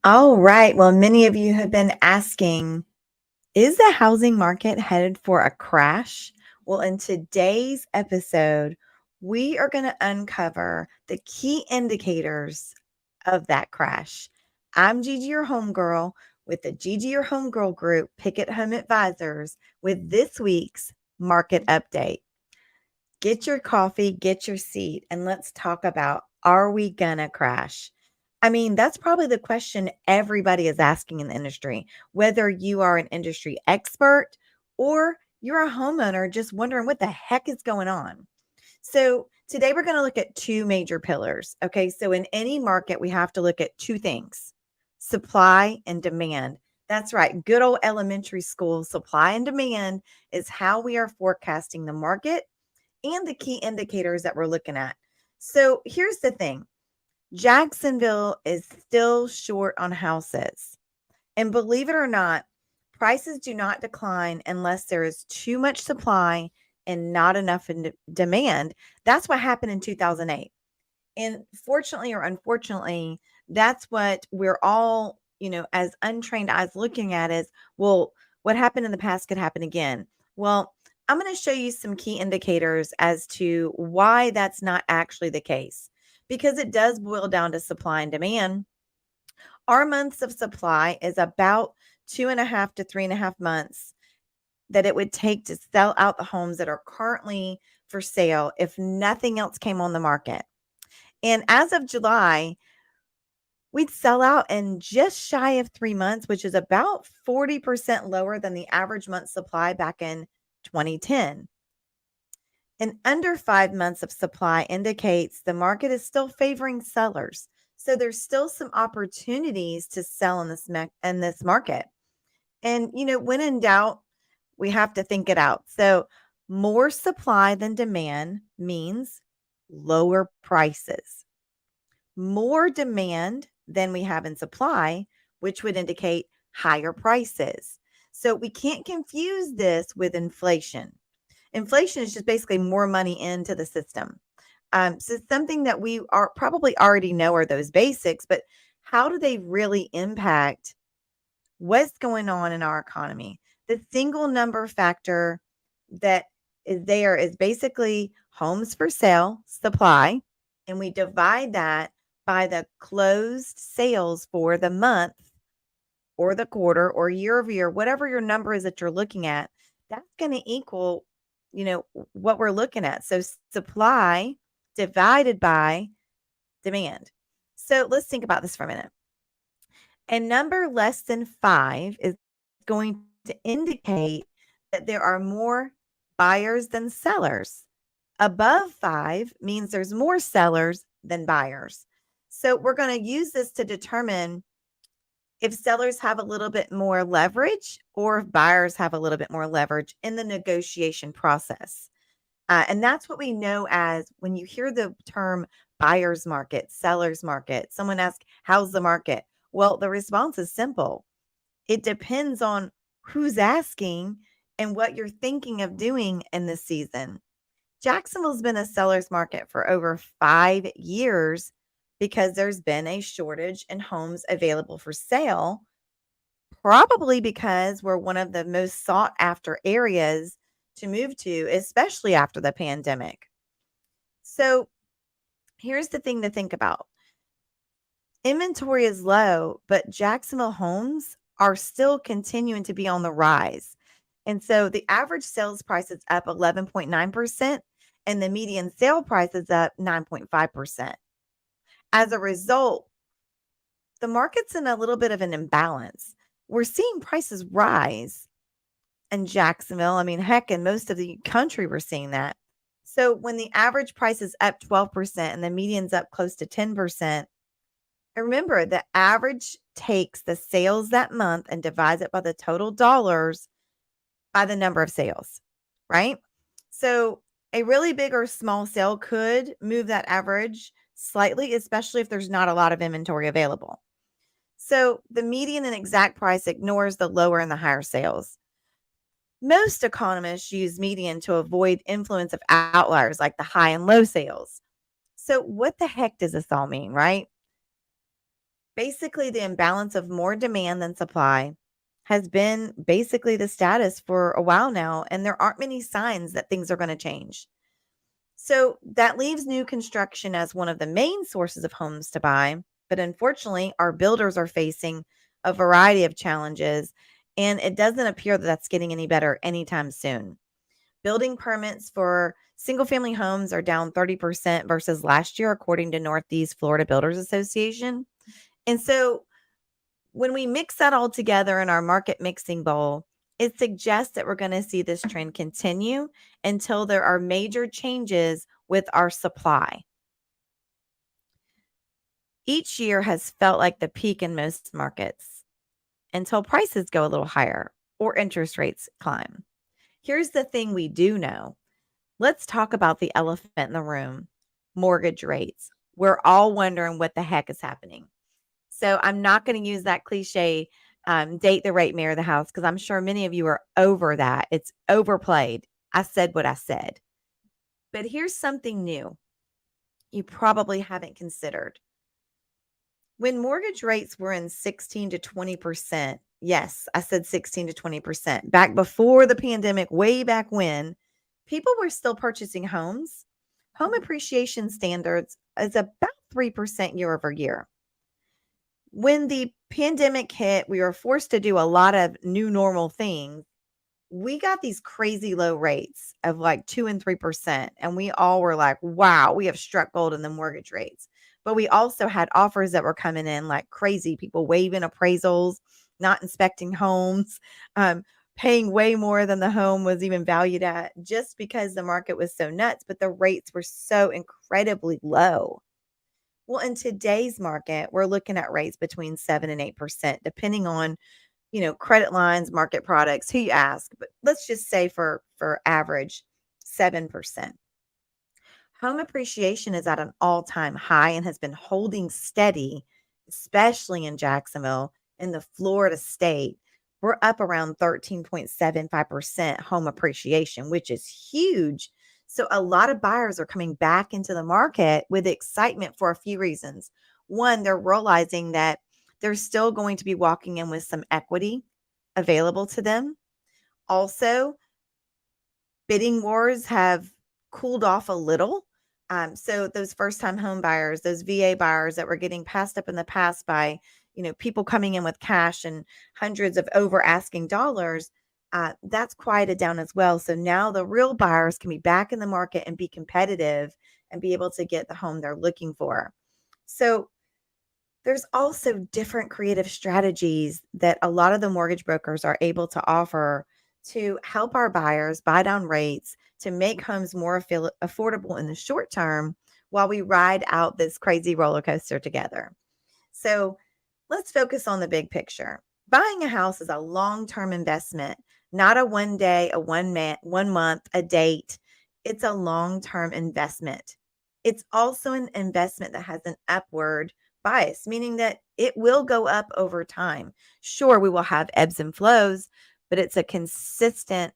All right. Well, many of you have been asking, is the housing market headed for a crash? Well, in today's episode, we are going to uncover the key indicators of that crash. I'm Gigi, your homegirl, with the Gigi, your homegirl group, Picket Home Advisors, with this week's market update. Get your coffee, get your seat, and let's talk about, are we gonna crash? I mean, that's probably the question everybody is asking in the industry, whether you are an industry expert or you're a homeowner just wondering what the heck is going on. So, today we're going to look at two major pillars. Okay. So, in any market, we have to look at two things: supply and demand. That's right. Good old elementary school supply and demand is how we are forecasting the market and the key indicators that we're looking at. So here's the thing: Jacksonville is still short on houses. And believe it or not, prices do not decline unless there is too much supply and not enough in demand. That's what happened in 2008. And fortunately or unfortunately, that's what we're all, as untrained eyes looking at is, well, what happened in the past could happen again. Well, I'm going to show you some key indicators as to why that's not actually the case, because it does boil down to supply and demand. Our months of supply is about 2.5 to 3.5 months that it would take to sell out the homes that are currently for sale if nothing else came on the market. And as of July, we'd sell out in just shy of 3 months, which is about 40% lower than the average month supply back in 2010. And under 5 months of supply indicates the market is still favoring sellers. So there's still some opportunities to sell in this market. And when in doubt, we have to think it out. So more supply than demand means lower prices. More demand than we have in supply, which would indicate higher prices. So we can't confuse this with inflation. Inflation is just basically more money into the system. So something that we are probably already know are those basics, but how do they really impact what's going on in our economy? The single number factor that is there is basically homes for sale, supply, and we divide that by the closed sales for the month or the quarter or year over year, whatever your number is that you're looking at, that's going to equal, what we're looking at. So supply divided by demand. So let's think about this for a minute. A number less than five is going to indicate that there are more buyers than sellers. Above five means there's more sellers than buyers. So we're going to use this to determine if sellers have a little bit more leverage or if buyers have a little bit more leverage in the negotiation process. And that's what we know as when you hear the term buyer's market, seller's market. Someone asks, how's the market? Well, the response is simple: it depends on who's asking and what you're thinking of doing in this season. Jacksonville's been a seller's market for over 5 years because there's been a shortage in homes available for sale, probably because we're one of the most sought after areas to move to, especially after the pandemic. So here's the thing to think about: inventory is low, but Jacksonville homes are still continuing to be on the rise. And so the average sales price is up 11.9%, and the median sale price is up 9.5%. As a result, the market's in a little bit of an imbalance. We're seeing prices rise in Jacksonville. I mean, heck, in most of the country, we're seeing that. So when the average price is up 12% and the median's up close to 10%, and remember, the average takes the sales that month and divides it by the total dollars by the number of sales, right? So a really big or small sale could move that average slightly, especially if there's not a lot of inventory available. So the median and exact price ignores the lower and the higher sales. Most economists use median to avoid influence of outliers like the high and low sales. So what the heck does this all mean, right? Basically, the imbalance of more demand than supply has been basically the status for a while now, and there aren't many signs that things are going to change. So that leaves new construction as one of the main sources of homes to buy. But unfortunately, our builders are facing a variety of challenges, and it doesn't appear that that's getting any better anytime soon. Building permits for single family homes are down 30% versus last year, according to Northeast Florida Builders Association. And so when we mix that all together in our market mixing bowl, it suggests that we're going to see this trend continue until there are major changes with our supply. Each year has felt like the peak in most markets until prices go a little higher or interest rates climb. Here's the thing we do know. Let's talk about the elephant in the room, mortgage rates. We're all wondering what the heck is happening. So I'm not going to use that cliche, date the rate, marry the house, because I'm sure many of you are over that. It's overplayed. I said what I said. But here's something new you probably haven't considered. When mortgage rates were in 16 to 20%, yes, I said 16 to 20%, back before the pandemic, way back when, people were still purchasing homes. Home appreciation standards is about 3% year over year. When the pandemic hit, we were forced to do a lot of new normal things. We got these crazy low rates of like 2 and 3%. And we all were like, wow, we have struck gold in the mortgage rates. But we also had offers that were coming in like crazy, people waiving appraisals, not inspecting homes, paying way more than the home was even valued at just because the market was so nuts. But the rates were so incredibly low. Well, in today's market, we're looking at rates between 7 and 8%, depending on, credit lines, market products, who you ask. But let's just say for average, 7%. Home appreciation is at an all-time high and has been holding steady, especially in Jacksonville, in the Florida state. We're up around 13.75% home appreciation, which is huge. So a lot of buyers are coming back into the market with excitement for a few reasons. One, they're realizing that they're still going to be walking in with some equity available to them. Also, bidding wars have cooled off a little. So those first time home buyers, those VA buyers that were getting passed up in the past by, people coming in with cash and hundreds of over asking dollars, that's quieted down as well. So now the real buyers can be back in the market and be competitive and be able to get the home they're looking for. So there's also different creative strategies that a lot of the mortgage brokers are able to offer to help our buyers buy down rates to make homes more affordable in the short term while we ride out this crazy roller coaster together. So let's focus on the big picture. Buying a house is a long-term investment, not a one day, a 1 month, a date. It's a long-term investment. It's also an investment that has an upward bias, meaning that it will go up over time. Sure, we will have ebbs and flows, but it's a consistent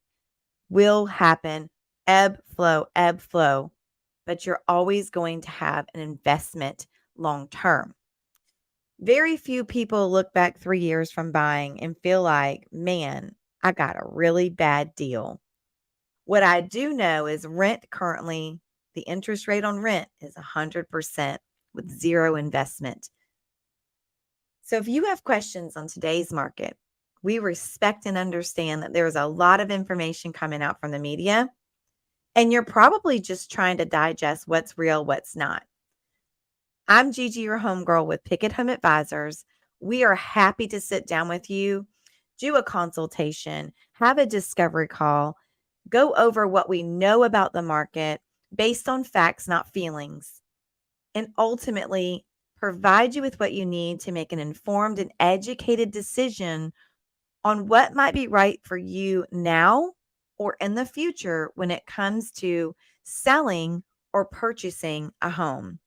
will happen ebb, flow, but you're always going to have an investment long term. Very few people look back 3 years from buying and feel like, man, I got a really bad deal. What I do know is rent currently, the interest rate on rent is 100% with zero investment. So if you have questions on today's market, we respect and understand that there's a lot of information coming out from the media, and you're probably just trying to digest what's real, what's not. I'm Gigi, your homegirl with Pickett Home Advisors. We are happy to sit down with you, do a consultation, have a discovery call, go over what we know about the market based on facts, not feelings, and ultimately provide you with what you need to make an informed and educated decision on what might be right for you now or in the future when it comes to selling or purchasing a home.